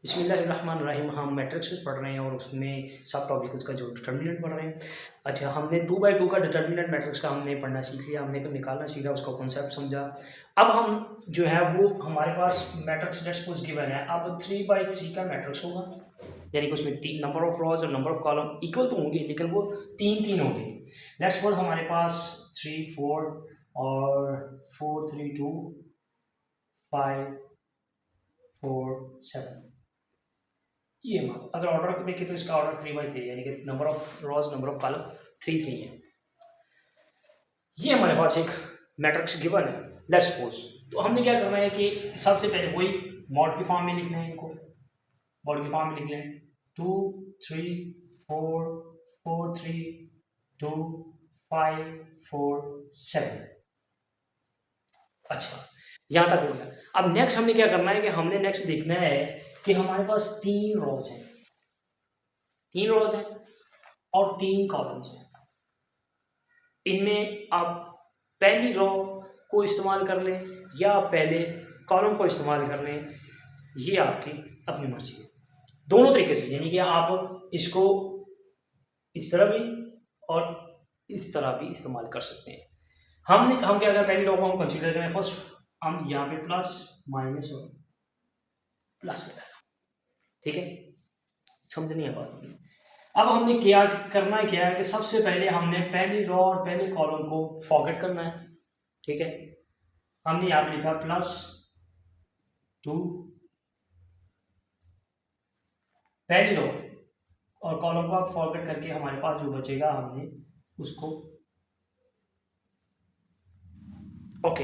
बिस्मिल्लाहिर्रहमानिर्रहीम। हम मैट्रिक्स पढ़ रहे हैं और उसमें सब टॉपिक उसका जो डिटर्मिनेंट पढ़ रहे हैं। अच्छा, हमने 2/2 का डिटर्मिनेंट मैट्रिक्स का हमने पढ़ना सीख लिया, हमने निकालना सीखा, उसका कॉन्सेप्ट समझा। अब हम जो है वो हमारे पास मैट्रिक्स लेट्स सपोज गिवन है। अब 3/3 का मैट्रिक्स होगा, यानी कि उसमें 3 नंबर ऑफ रॉज और नंबर ऑफ कॉलम इक्वल तो होंगे, लेकिन वो 3-3 होंगे। लेट्स सपोज हमारे पास 3 4 और 4 3 2 5 4 7। ये अगर ऑर्डर को देखें तो इसका ऑर्डर 3/3 यानी कि number of rows number of column 3 है। ये हमारे पास एक मैट्रिक्स गिवन है लेट्स सपोज। तो हमने क्या करना है कि सबसे पहले वही मॉड की फॉर्म में लिखना है, इनको मॉड की फॉर्म में लिख लें। 2 3 4 4 3 2 5 4 7। अच्छा, यहाँ तक हो गया। अब नेक्स्ट हमने क्या करना है कि हमने नेक्स्ट देखना है कि हमारे पास 3 रॉज हैं, 3 रॉज हैं और 3 कॉलम्स हैं। इनमें आप पहली रो को इस्तेमाल कर लें या पहले कॉलम को इस्तेमाल कर लें, ये आपकी अपनी मर्जी है। दोनों तरीके से, यानी कि आप इसको इस तरह भी और इस तरह भी इस्तेमाल कर सकते हैं। हम क्या करें, पहली रो को हम कंसीडर करें। फर्स्ट हम यहाँ पे प्लस माइनस और प्लस लगाए, ठीक है, समझनी है बात। अब हमने क्या करना है, क्या है कि सबसे पहले हमने पहली रो और पहले कॉलम को फॉरगेट करना है, ठीक है। हमने यहाँ पे लिखा +2 पहली रो और कॉलम को आप फॉरगेट करके हमारे पास जो बचेगा हमने उसको ओके।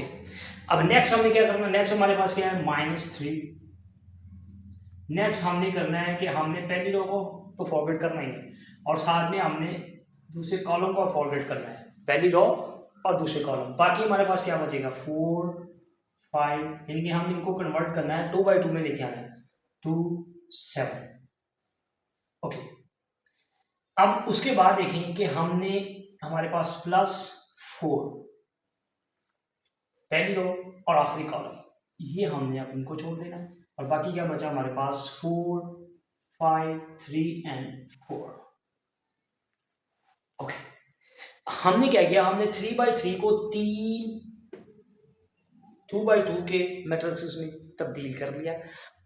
अब नेक्स्ट हमने क्या करना है, नेक्स्ट हमारे पास क्या है -3। नेक्स्ट हमने करना है कि हमने पहली रो को तो फॉरगेट करना ही है और साथ में हमने दूसरे कॉलम को फॉरगेट करना है, पहली रो और दूसरे कॉलम। बाकी हमारे पास क्या बचेगा 4 5, यानी कि हम इनको कन्वर्ट करना है 2/2 में लेके आना है 2 7। ओके, अब उसके बाद देखें कि हमने हमारे पास +4 पहली रो और आखिरी कॉलम, ये हमने अब इनको छोड़ देना है और बाकी क्या बचा हमारे पास 4 5 3 एंड 4। ओके, हमने क्या किया, हमने 3/3 को 2/2 के मैट्रिक्स में तब्दील कर लिया।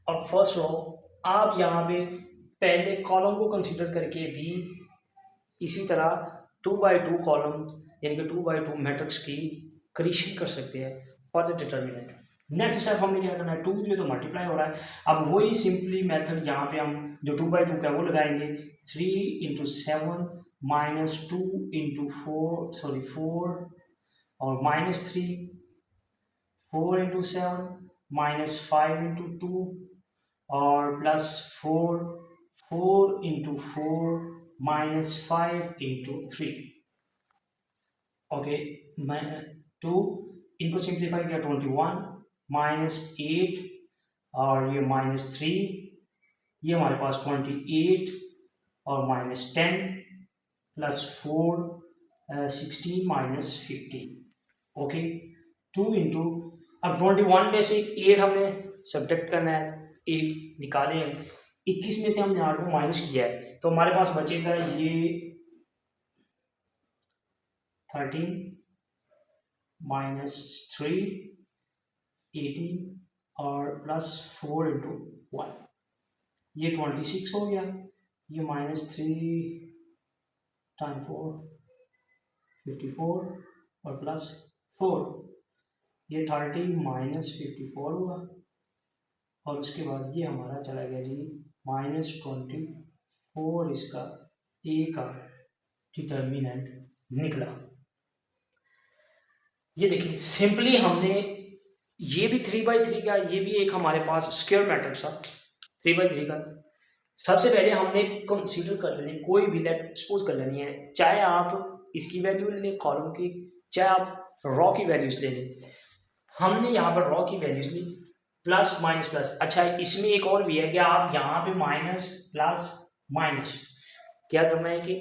और फर्स्ट रो आप यहाँ पे पहले कॉलम को कंसीडर करके भी इसी तरह 2/2 कॉलम यानी कि 2/2 मैट्रिक्स की क्रिएशन कर सकते हैं for the determinant. Next step हमने क्या करना है, 2 जो तो मल्टीप्लाई हो रहा है, अब वही सिंपली मेथड यहाँ पे हम जो 2/2 का वो लगाएंगे। 3 × 7 -2 × 4 और -3 4 × 7 -5 × 2 और +4 4 × 4 -5 × 3। ओके, मैं 2 इनको सिंप्लीफाई किया 21 -8 और ये -3, ये हमारे पास 28 और -10 +4 16 -15। ओके, 2 × अब 21 में से 8 हमने सब्ट्रैक्ट करना है, 8 निकाले हैं। 21 में से हमने 8 को माइनस किया है तो हमारे पास बचेगा ये 13 -3 18 और +4 × 1, ये 26 हो गया। ये -3 टाइम 4 54 और +4, ये 30 -54 हुआ और उसके बाद ये हमारा चला गया जी -24, इसका ए का डिटर्मिनेंट निकला। ये देखिए सिंपली हमने ये भी 3/3 का, ये भी एक हमारे पास स्क्वायर मैट्रिक्स था 3/3 का। सबसे पहले हमने कंसीडर कर लेनी, कोई भी लेट सपोज कर लेनी है, चाहे आप इसकी वैल्यू ले लें कॉलम की, चाहे आप रॉ की वैल्यूज ले लें। हमने यहाँ पर रॉ की वैल्यूज ली प्लस माइनस प्लस। अच्छा, इसमें एक और भी है कि आप यहाँ पे माइनस प्लस माइनस क्या करना है कि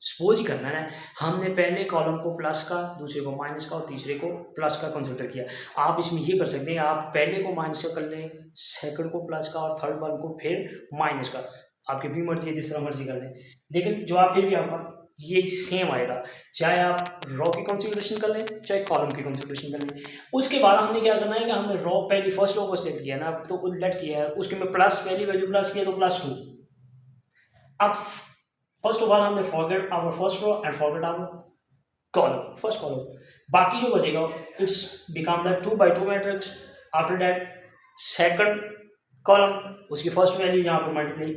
सपोज ही करना है। हमने पहले कॉलम को प्लस का, दूसरे को माइनस का और तीसरे को प्लस का कंसिडर किया। आप इसमें ये कर सकते हैं, आप पहले को माइनस का कर लें, सेकंड को प्लस का और थर्ड वन को फिर माइनस का, आपकी भी मर्जी है, जिस तरह मर्जी कर लें। लेकिन जो आप फिर भी आपका ये सेम आएगा, चाहे आप रॉ की कंसिडरेशन कर लें चाहे कॉलम की कंसिडरेशन कर लें। उसके बाद हमने क्या करना है कि हमने रॉ पहली फर्स्ट रॉ को सिलेक्ट किया ना, तो उलट किया है, उसके में प्लस पहली वैल्यू प्लस किया तो +2। अब फर्स्ट ऑफ ऑल हमने forget our first row and forget our column, first column. बाकी जो बचेगा it's become the 2x2 matrix. After that second column, उसकी फर्स्ट वैल्यू यहाँ पर मल्टीप्लाई,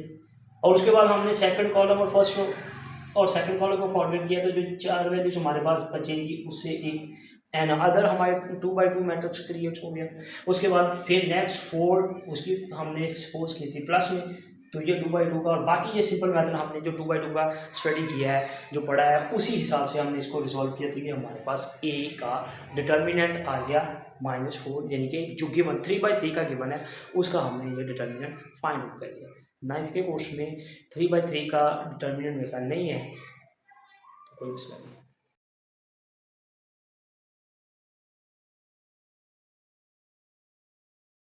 और उसके बाद हमने सेकंड कॉलम और फर्स्ट रो और सेकंड कॉलम को फॉरगेट किया, तो जो 4 वैल्यूज हमारे पास बचेगी उससे एक एंड अदर हमारे 2x2 मैट्रिक्स क्रिएट हो गया। उसके बाद फिर नेक्स्ट 4 उसकी हमने सपोज की थी प्लस में, तो ये 2x2 का, और बाकी ये सिंपल मेथड हमने जो 2x2 का स्टडी किया है, जो पढ़ा है, उसी हिसाब से हमने इसको रिजॉल्व किया। तो ये हमारे पास a का डिटर्मिनेंट आ गया -4, यानी कि जो गिवन 3/3 का गिवन है उसका हमने ये डिटर्मिनेंट फाइंड आउट कर लिया। 9th के कोर्स में 3/3 का डिटर्मिनेंट मेरे ख्याल नहीं है, तो कोई मसला नहीं।